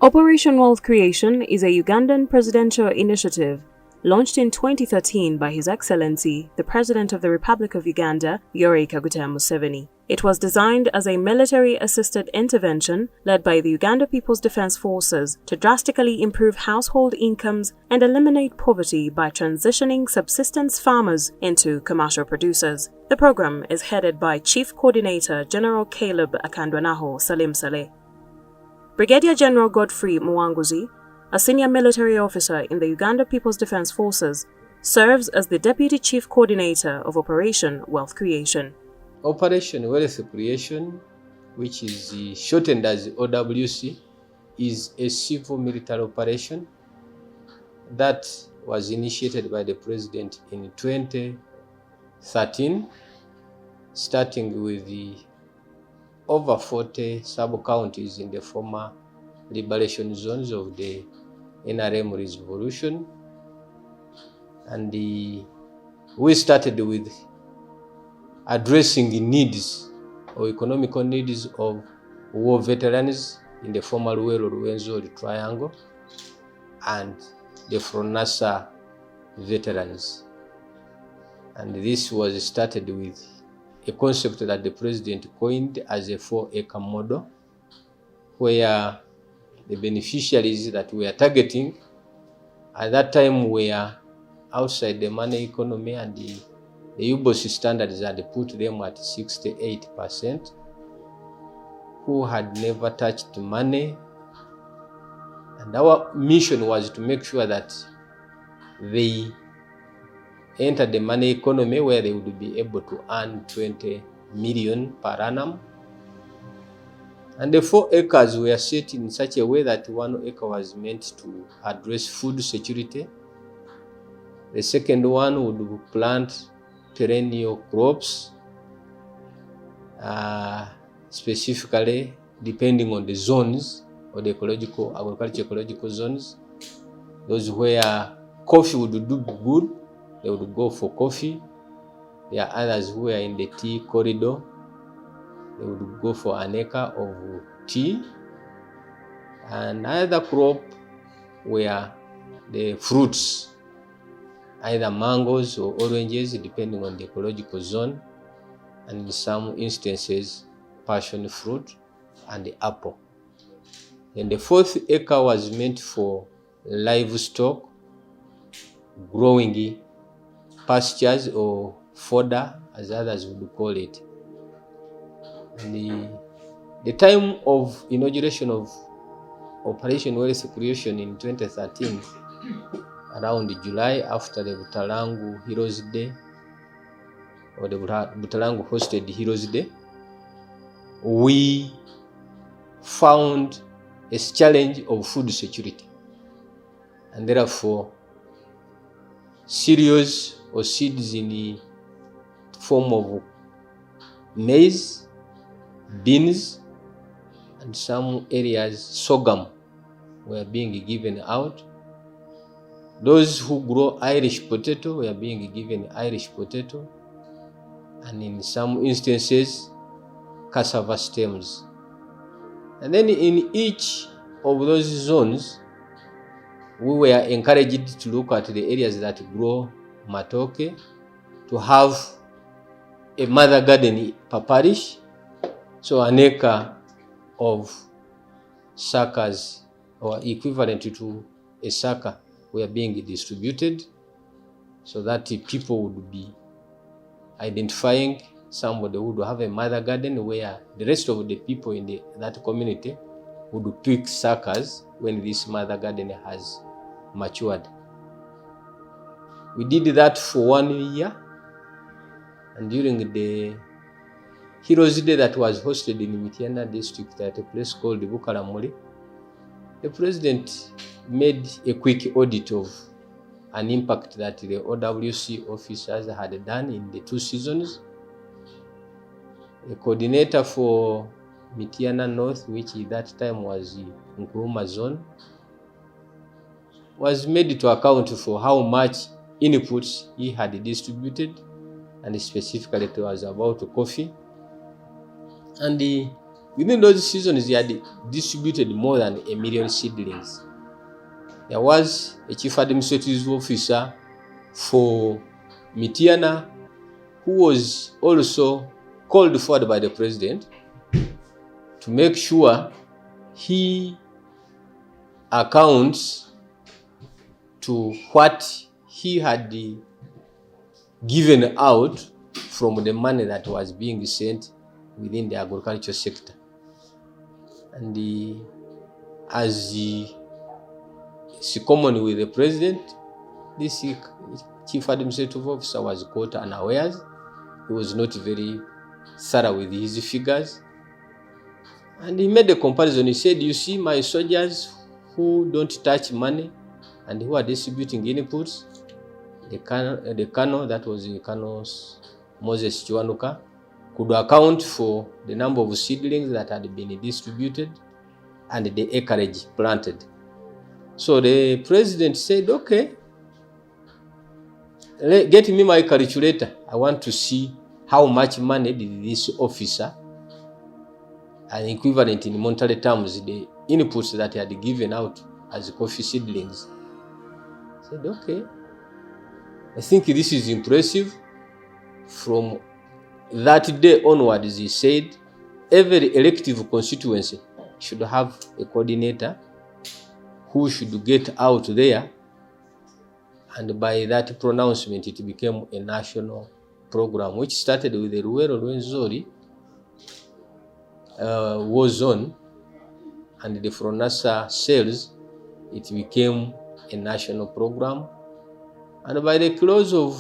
Operation Wealth Creation is a Ugandan presidential initiative launched in 2013 by His Excellency, the President of the Republic of Uganda, Yoweri Kaguta Museveni. It was designed as a military-assisted intervention led by the Uganda People's Defense Forces to drastically improve household incomes and eliminate poverty by transitioning subsistence farmers into commercial producers. The program is headed by Chief Coordinator General Caleb Akandwanaho Salim Saleh. Brigadier General Godfrey Muwanguzi, a senior military officer in the Uganda People's Defense Forces, serves as the Deputy Chief Coordinator of Operation Wealth Creation. Operation Wealth Creation, which is shortened as OWC, is a civil military operation that was initiated by the President in 2013, starting with the over 40 sub-counties in the former liberation zones of the NRM revolution. And we started with addressing the needs or economical needs of war veterans in the former Luwero-Rwenzori Triangle and the Fronasa veterans. And this was started with a concept that the President coined as a 4-acre model, where the beneficiaries that we are targeting at that time were outside the money economy, and the OWC standards had put them at 68%, who had never touched money. And our mission was to make sure that they enter the money economy, where they would be able to earn 20 million per annum. And the 4 acres were set in such a way that 1 acre was meant to address food security. The second one would plant perennial crops, specifically depending on the zones or the agricultural zones. Those where coffee would do good, they would go for coffee. There are others who are in the tea corridor. They would go for an acre of tea. And another crop were the fruits, either mangoes or oranges, depending on the ecological zone. And in some instances, passion fruit and the apple. And the 4th acre was meant for livestock, growing pastures or fodder, as others would call it. And the time of inauguration of Operation Wealth Creation in 2013, around July, after the Butalangu Heroes Day, or the Butalangu hosted Heroes Day, we found a challenge of food security. And therefore, cereals or seeds in the form of maize, beans, and some areas sorghum were being given out. Those who grow Irish potato were being given Irish potato, and in some instances, cassava stems. And then in each of those zones, we were encouraged to look at the areas that grow matoke, to have a mother garden per parish, so an acre of suckers, or equivalent to a sucker, were being distributed, so that people would be identifying somebody who would have a mother garden, where the rest of the people in that community would pick suckers when this mother garden has matured. We did that for 1 year, and during the Heroes Day that was hosted in Mityana district at a place called Bukaramuli, the President made a quick audit of an impact that the OWC officers had done in the 2 seasons. The coordinator for Mityana North, which at that time was Nkuruma Zone, was made to account for how much inputs he had distributed, and specifically it was about coffee. And Within those seasons, he had distributed more than 1 million seedlings. There was a chief administrative officer for Mityana who was also called forward by the president to make sure he accounts to what he had given out from the money that was being sent within the agricultural sector. And as is common with the president, this chief administrative officer was caught unawares. He was not very thorough with his figures. And he made a comparison. He said, you see, my soldiers who don't touch money and who are distributing inputs, the colonel, that was the Colonel Moses Chiwanuka, could account for the number of seedlings that had been distributed and the acreage planted. So the president said, okay, get me my calculator. I want to see how much money did this officer, an equivalent in monetary terms, the inputs that he had given out as coffee seedlings. I said, okay, I think this is impressive. From that day onwards, he said, every elective constituency should have a coordinator who should get out there. And by that pronouncement, it became a national program, which started with the Ruwero Rwenzori war zone and the Fronasa cells. It became a national program. And by the close of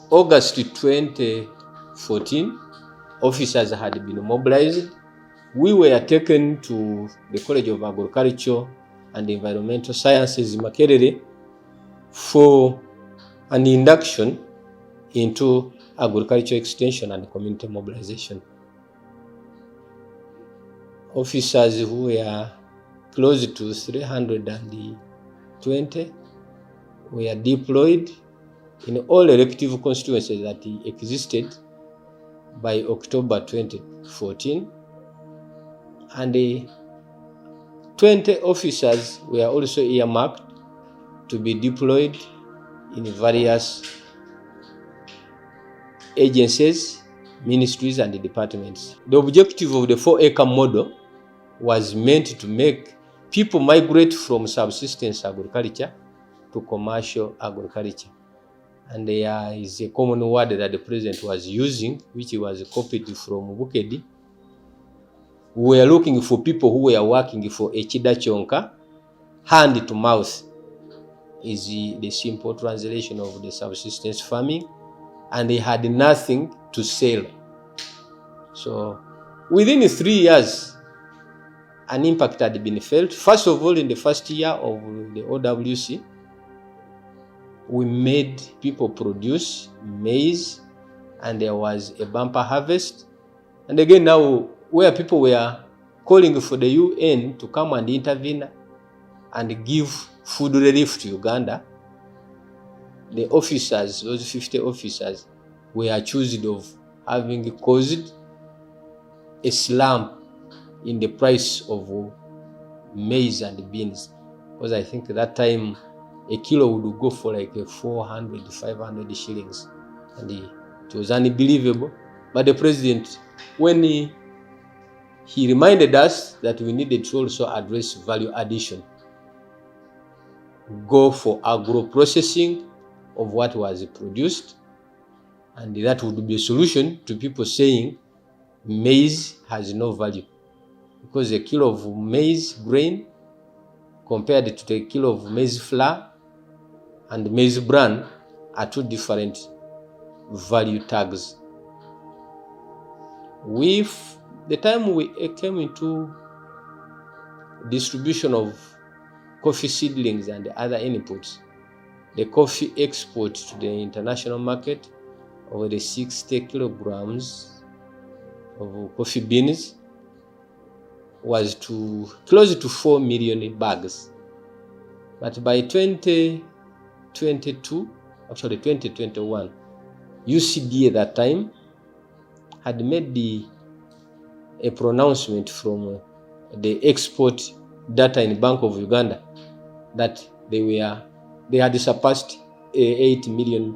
August 2014, officers had been mobilized. We were taken to the College of Agriculture and Environmental Sciences in Makerere for an induction into agriculture extension and community mobilization. Officers who were close to 320 were deployed in all elective constituencies that existed by October 2014. And 20 officers were also earmarked to be deployed in various agencies, ministries, and departments. The objective of the 4-acre model was meant to make people migrate from subsistence agriculture to commercial agriculture. And there is a common word that the president was using, which was copied from Bukedi. We were looking for people who were working for Echida Chonka, hand to mouth is the simple translation of the subsistence farming, and they had nothing to sell. So within 3 years, an impact had been felt. First of all, in the first year of the OWC, we made people produce maize, and there was a bumper harvest. And again, now where people were calling for the UN to come and intervene and give food relief to Uganda, the officers, those 50 officers, were accused of having caused a slump in the price of maize and beans. Because I think at that time, a kilo would go for like 400 to 500 shillings. And it was unbelievable. But the president, when he reminded us that we needed to also address value addition, go for agro-processing of what was produced, and that would be a solution to people saying maize has no value. Because a kilo of maize grain compared to a kilo of maize flour and maize bran are two different value tags. With the time we came into distribution of coffee seedlings and other inputs, the coffee export to the international market of the 60 kilograms of coffee beans was to close to 4 million bags. But by 2021, UCD at that time had made the a pronouncement from the export data in Bank of Uganda that they had surpassed 8 million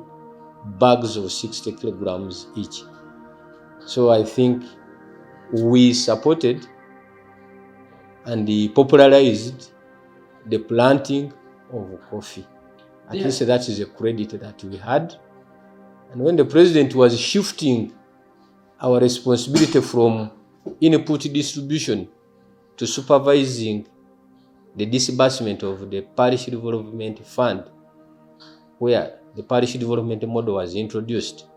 bags of 60 kilograms each. So I think we supported and popularized the planting of coffee. At least that is a credit that we had. And when the president was shifting our responsibility from input distribution to supervising the disbursement of the parish development fund, where the parish development model was introduced,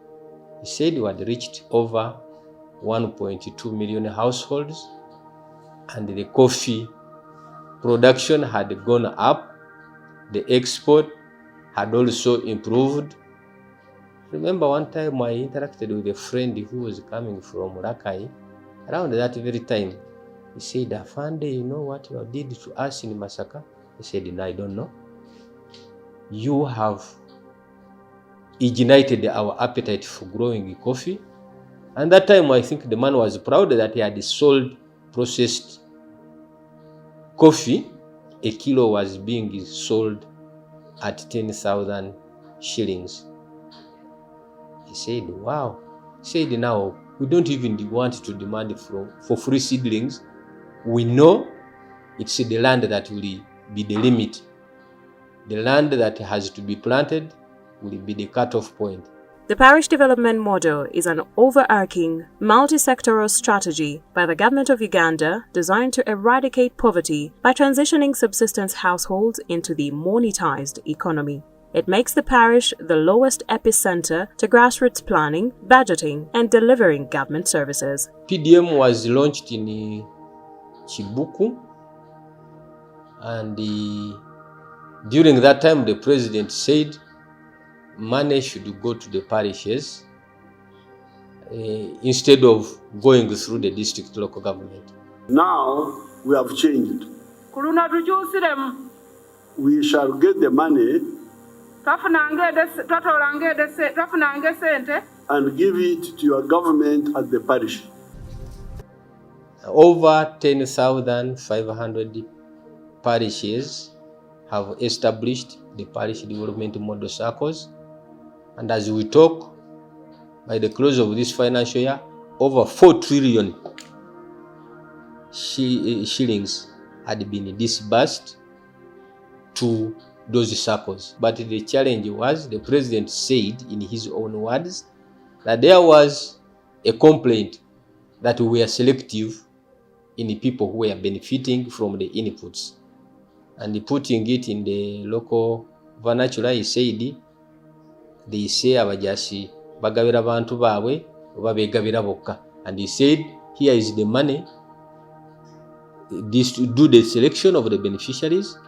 he said we had reached over 1.2 million households, and the coffee production had gone up. The export had also improved. Remember one time I interacted with a friend who was coming from Rakai. Around that very time, he said, Afande, you know what you did to us in Masaka? He said, no, I don't know. You have ignited our appetite for growing coffee. And that time, I think the man was proud that he had sold processed coffee. A kilo was being sold at 10,000 shillings. He said, wow. He said, now, we don't even want to demand for free seedlings. We know it's the land that will be the limit. The land that has to be planted will be the cutoff point. The parish development model is an overarching, multi-sectoral strategy by the government of Uganda designed to eradicate poverty by transitioning subsistence households into the monetized economy. It makes the parish the lowest epicenter to grassroots planning, budgeting, and delivering government services. PDM was launched in Chibuku, and during that time the president said money should go to the parishes instead of going through the district local government. Now we have changed. We shall get the money and give it to your government at the parish. Over 10,500 parishes have established the parish development model circles. And as we talk, by the close of this financial year, over 4 trillion shillings had been disbursed to those circles. But the challenge was, the president said in his own words, that there was a complaint that we were selective in the people who were benefiting from the inputs. And putting it in the local vernacular, he said, they say abajasi bagabira bantu bawe oba begabira bokka. And he said, here is the money, this to do the selection of the beneficiaries,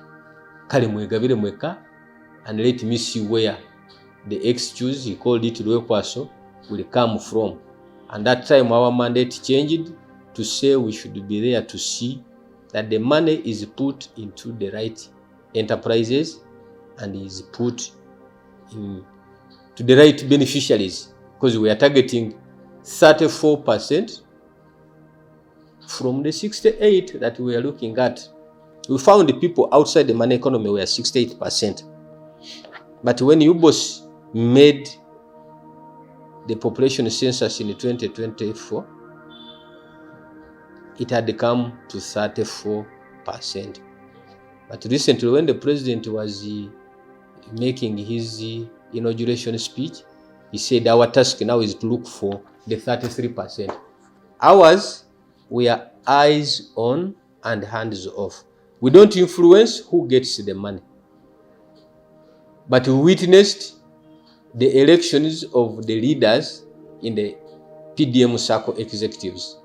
kale mwegabire mweka, and let me see where the excuse, he called it Lwekwaso, will come from. And that time our mandate changed to say we should be there to see that the money is put into the right enterprises and is put to the right beneficiaries, because we are targeting 34% from the 68 that we are looking at. We found the people outside the money economy were 68%. But when UBOS made the population census in 2024, it had come to 34%. But recently, when the president was making his inauguration speech, he said our task now is to look for the 33%. Ours, we are eyes on and hands off. We don't influence who gets the money. But we witnessed the elections of the leaders in the PDM circle executives.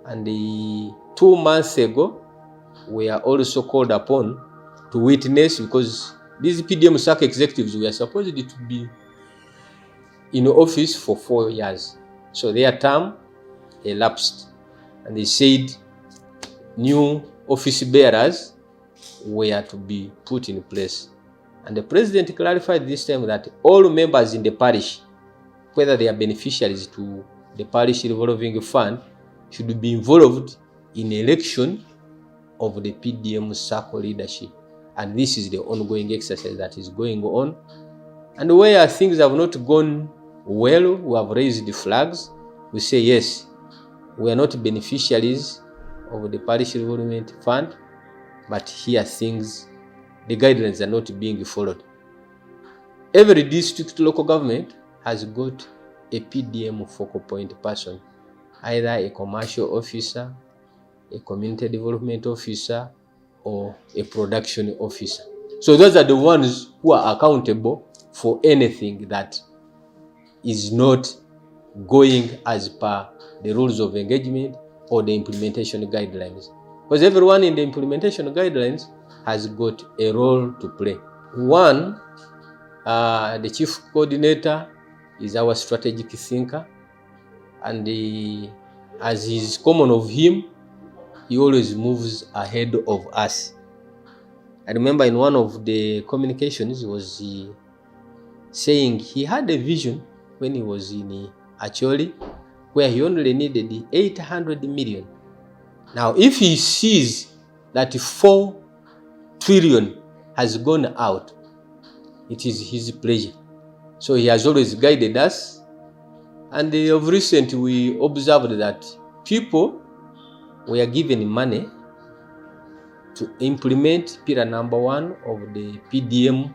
And 2 months ago, we are also called upon to witness, because these PDM circle executives were supposed to be in office for 4 years. So their term elapsed. And they said new office bearers were to be put in place. And the president clarified this time that all members in the parish, whether they are beneficiaries to the parish revolving fund, should be involved in election of the PDM circle leadership. And this is the ongoing exercise that is going on. And where things have not gone well, we have raised the flags. We say, yes, we are not beneficiaries of the Parish Development Fund, but here things, the guidelines are not being followed. Every district local government has got a PDM focal point person, either a commercial officer, a community development officer, or a production officer. So those are the ones who are accountable for anything that is not going as per the rules of engagement or the implementation guidelines. Because everyone in the implementation guidelines has got a role to play. One, the chief coordinator is our strategic thinker, and as is common of him, he always moves ahead of us. I remember in one of the communications, he was saying he had a vision when he was in Acholi, where he only needed 800 million. Now, if he sees that 4 trillion has gone out, it is his pleasure. So he has always guided us. And of recent, we observed that people were given money to implement pillar number 1 of the PDM,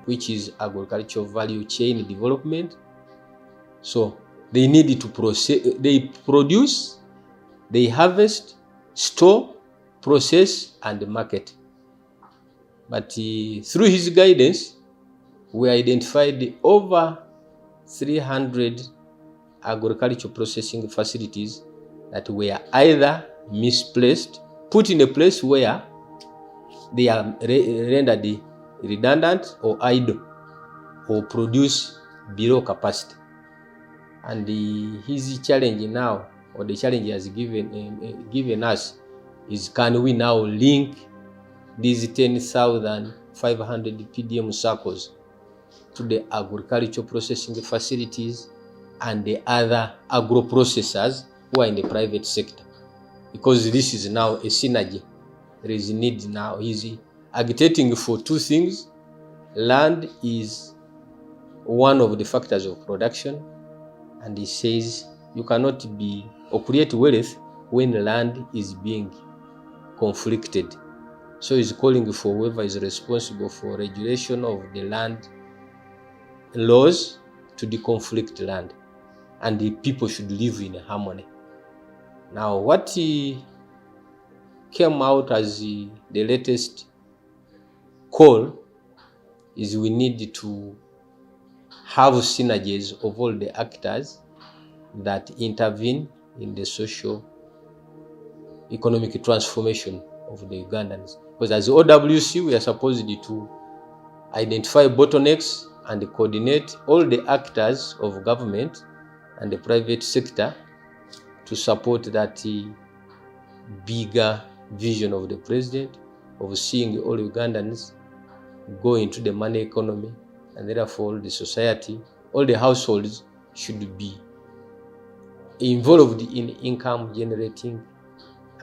which is agricultural value chain development. So they need to produce, they harvest, store, process, and market. But through his guidance, we identified over 300 agricultural processing facilities that were either misplaced, put in a place where they are rendered redundant or idle, or produce below capacity. And his challenge now, or the challenge he has given us, is can we now link these 10,500 PDM circles to the agricultural processing facilities and the other agro-processors who are in the private sector? Because this is now a synergy. There is a need now. He's agitating for 2 things. Land is one of the factors of production, and he says you cannot be or create wealth when land is being conflicted. So he's calling for whoever is responsible for regulation of the land laws to deconflict land, and the people should live in harmony. Now, what came out as the latest call is we need to have synergies of all the actors that intervene in the social economic transformation of the Ugandans. Because as the OWC, we are supposed to identify bottlenecks and coordinate all the actors of government and the private sector to support that bigger vision of the president of seeing all Ugandans go into the money economy, and therefore the society, all the households should be involved in income generating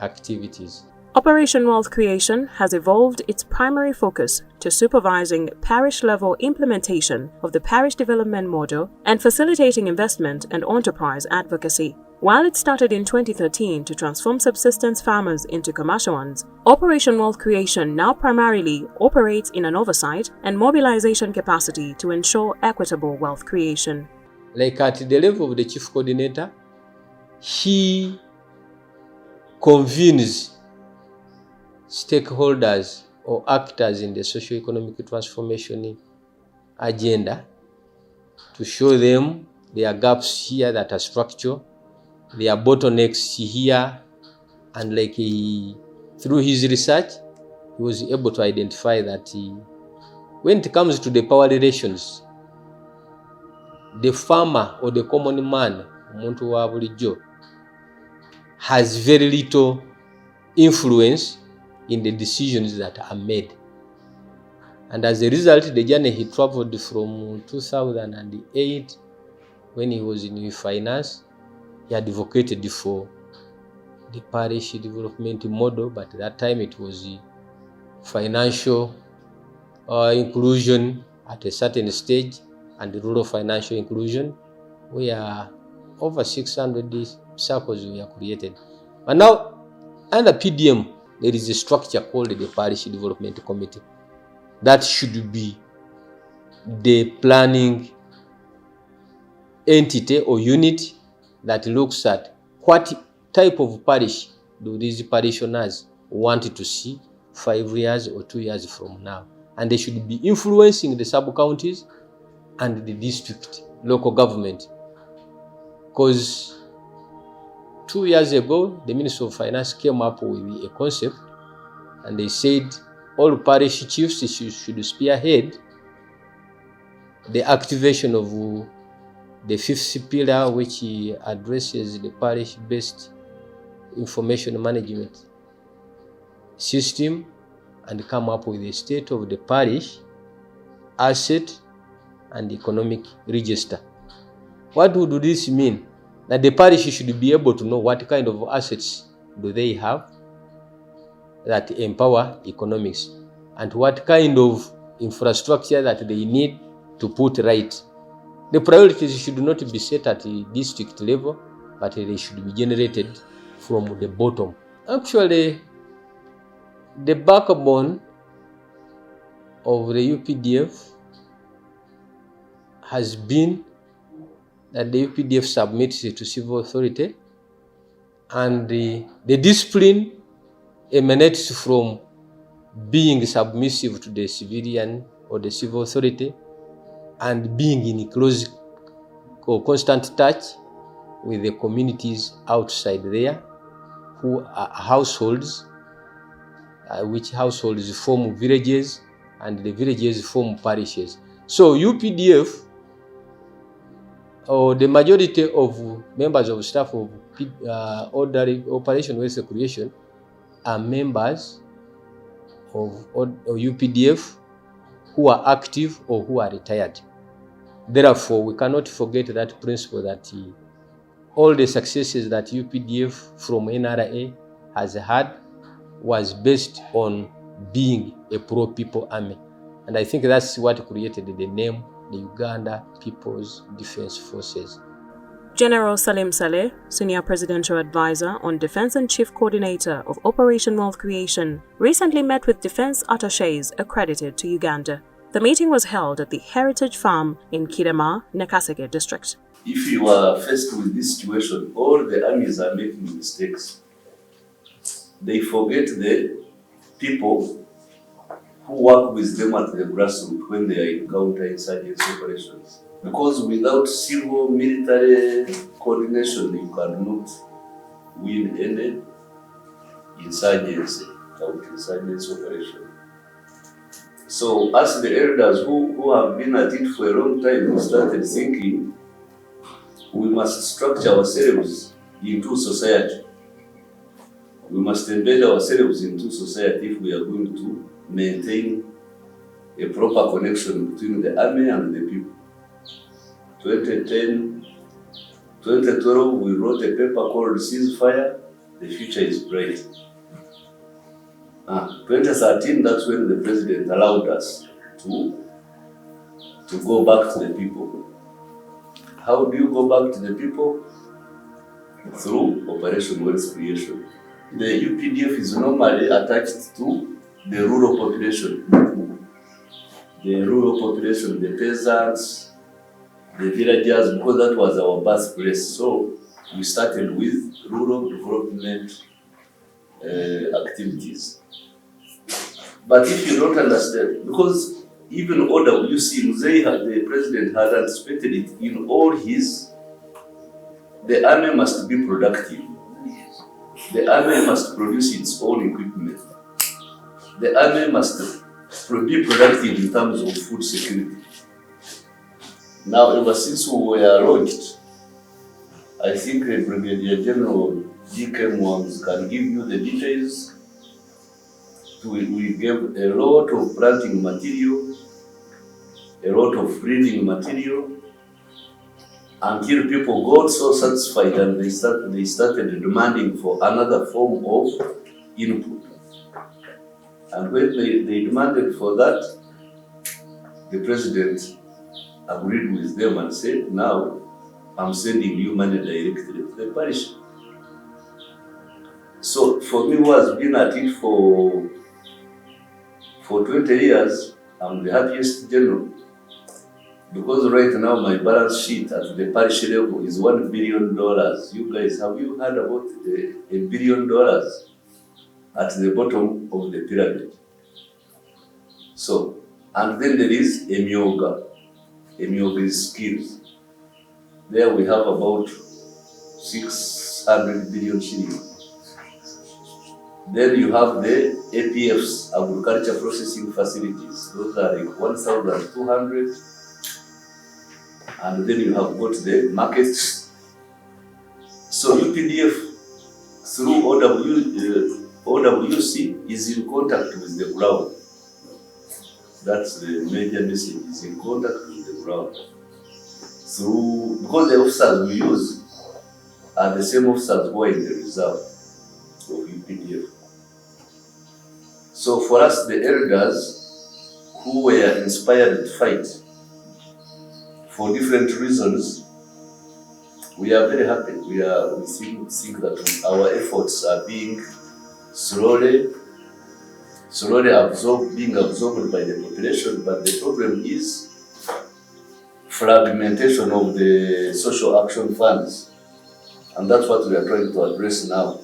activities. Operation Wealth Creation has evolved its primary focus to supervising parish-level implementation of the parish development model and facilitating investment and enterprise advocacy. While it started in 2013 to transform subsistence farmers into commercial ones, Operation Wealth Creation now primarily operates in an oversight and mobilization capacity to ensure equitable wealth creation. Like at the level of the chief coordinator, he convenes stakeholders or actors in the socio-economic transformation agenda to show them there are gaps here that are structural, there are bottlenecks here, and through his research, he was able to identify that when it comes to the power relations, the farmer or the common man, omuntu wa bulijjo, has very little influence in the decisions that are made. And as a result, the journey he traveled from 2008, when he was in finance, he advocated for the parish development model, but at that time it was financial inclusion at a certain stage and the rural financial inclusion, where over 600 circles were created. And now, under PDM, there is a structure called the Parish Development Committee that should be the planning entity or unit that looks at what type of parish do these parishioners want to see 5 years or 2 years from now. And they should be influencing the sub-counties and the district, local government. Because 2 years ago, the Minister of Finance came up with a concept and they said all parish chiefs should spearhead the activation of the fifth pillar, which addresses the parish-based information management system, and come up with a state of the parish asset and economic register. What would this mean? That the parish should be able to know what kind of assets do they have that empower economics, and what kind of infrastructure that they need to put right. The priorities should not be set at the district level, but they should be generated from the bottom. Actually, the backbone of the UPDF has been that the UPDF submits to civil authority, and the discipline emanates from being submissive to the civilian or the civil authority and being in close or constant touch with the communities outside there, who are households, which households form villages, and the villages form parishes. So UPDF, or the majority of members of staff of ordinary Operation Wealth Creation, are members of UPDF who are active or who are retired. Therefore, we cannot forget that principle that all the successes that UPDF from NRA has had was based on being a pro-people army. And I think that's what created the name, the Uganda People's Defense Forces. General Salim Saleh, Senior Presidential Advisor on Defense and Chief Coordinator of Operation Wealth Creation, recently met with defense attachés accredited to Uganda. The meeting was held at the Heritage Farm in Kidama, Nakaseke district. If you are faced with this situation, all the armies are making mistakes. They forget the people who work with them at the grassroots when they are encountering insurgency operations. Because without civil military coordination, you cannot win any insurgency, counter-insurgency operation. So as the elders who have been at it for a long time, we started thinking we must structure ourselves into society. We must embed ourselves into society if we are going to maintain a proper connection between the army and the people. 2010, 2012, we wrote a paper called Ceasefire, the future is bright. 2013, that's when the president allowed us to go back to the people. How do you go back to the people? Through Operation Wealth Creation. The UPDF is normally attached to the rural population. The rural population, the peasants, the villagers, because that was our birthplace. So we started with rural development activities. But if you don't understand, because even OWC, the president had anticipated it in all his, the army must be productive. The army must produce its own equipment. The army must be productive in terms of food security. Now, ever since we were launched, I think Brigadier General G.K. Muwanguzi can give you the details. We gave a lot of planting material, a lot of breeding material, until people got so satisfied and they started demanding for another form of input. And when they demanded for that, the president agreed with them and said, now I'm sending you money directly to the parish. So for me, who has been at it for 20 years, I'm the happiest general. Because right now my balance sheet at the parish level is $1 billion. You guys, have you heard about $1 billion at the bottom of the pyramid? So, and then there is Emyoga. Emyoga is skills. There we have about 600 billion shillings. Then you have the APFs, agriculture processing facilities. Those are like 1,200. And then you have got the markets. So UPDF through OWC is in contact with the ground. That's the major message, is in contact with the ground. Because the officers we use are the same officers who are in the reserve of UPDF. So for us, the elders who were inspired to fight for different reasons, we are very happy. We think that our efforts are being slowly being absorbed by the population, but the problem is fragmentation of the social action funds. And that's what we are trying to address now.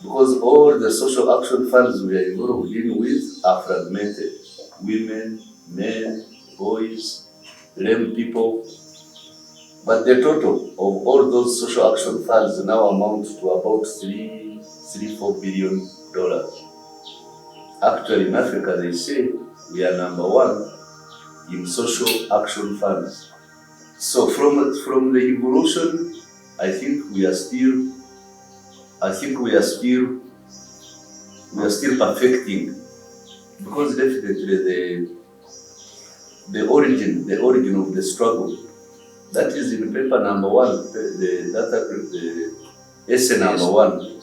Because all the social action funds we are involved with are fragmented. Women, men, boys, lame people. But the total of all those social action funds now amount to about $4 billion. Actually, in Africa, they say we are #1 in social action funds. So from the evolution, I think we are still perfecting, because definitely the origin of the struggle, that is in paper #1, the essay #1.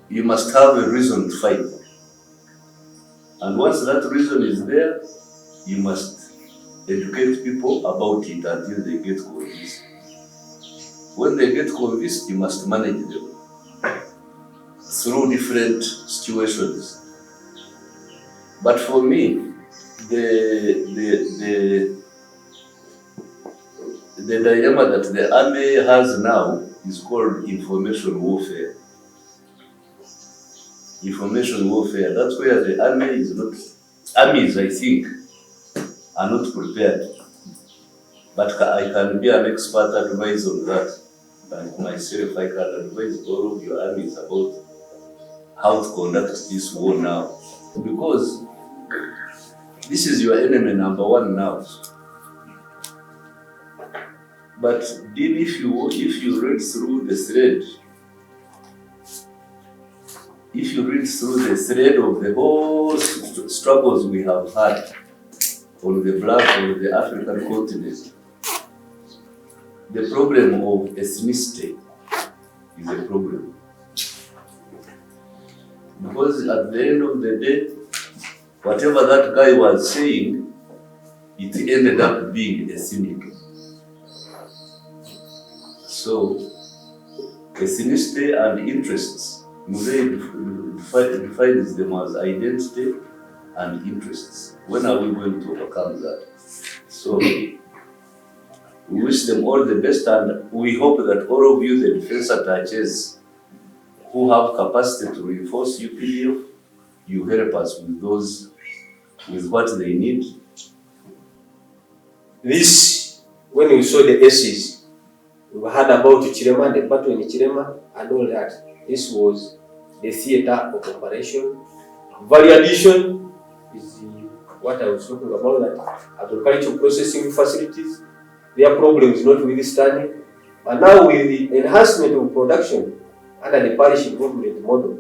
You must have a reason to fight. And once that reason is there, you must educate people about it until they get convinced. When they get convinced, you must manage them through different situations. But for me, the dilemma that the army has now is called information warfare. Information warfare, that's where the army is not, armies I think are not prepared. But I can be an expert advisor on that. And myself, I can advise all of your armies about how to conduct this war now. Because this is your enemy #1 now. But then if you read through the thread, of the whole struggles we have had on the black of the African continent, the problem of ethnicity is a problem. Because at the end of the day, whatever that guy was saying, it ended up being ethnic. So, ethnicity and interests, Museveni defines them as identity and interests. When are we going to overcome that? So, we wish them all the best, and we hope that all of you, the defense attaches, who have capacity to reinforce UPDF, you help us with what they need. This, when we saw the S's, we heard about Chirema, the battle in Chirema, and all that. This was the theater of operation. Value addition is what I was talking about, that agricultural processing facilities, their problems notwithstanding. And now with the enhancement of production under the parish involvement model,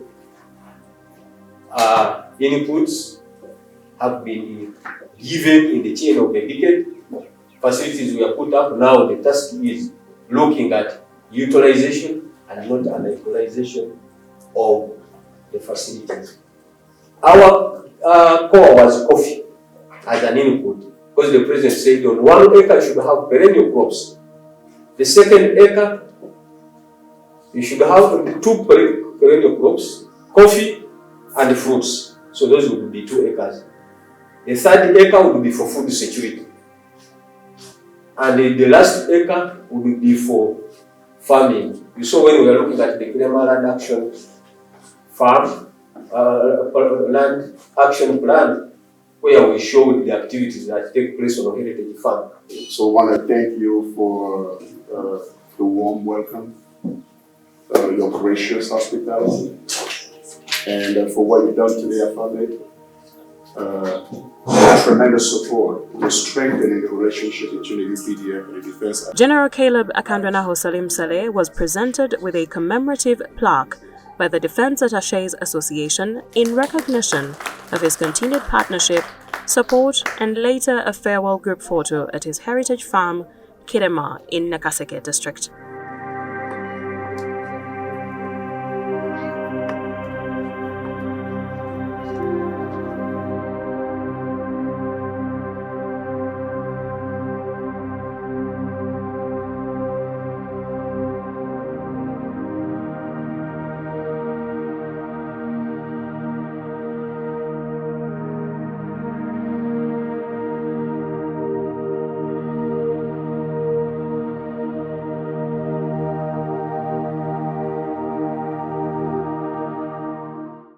inputs have been given in the chain of a decade. facilities were put up. Now the task is looking at utilization and not utilization of the facilities. Our core was coffee as an input, because the president said on 1 acre you should have perennial crops. The second acre you should have 2 perennial crops, coffee and fruits. So those would be 2 acres. The third acre would be for food security. And the last acre would be for farming. You saw when we were looking at the Cleaner Land Action Farm, Land Action Plan, where we showed the activities that take place on a heritage farm. So I want to thank you for the warm welcome, your gracious hospitality, and for what you've done today, I found it tremendous support for strengthening the relationship between the UPDF and the defense. General Caleb Akandwanaho Salim Saleh was presented with a commemorative plaque by the Defense Attachés Association in recognition of his continued partnership, support, and later a farewell group photo at his heritage farm, Kirema, in Nakaseke district.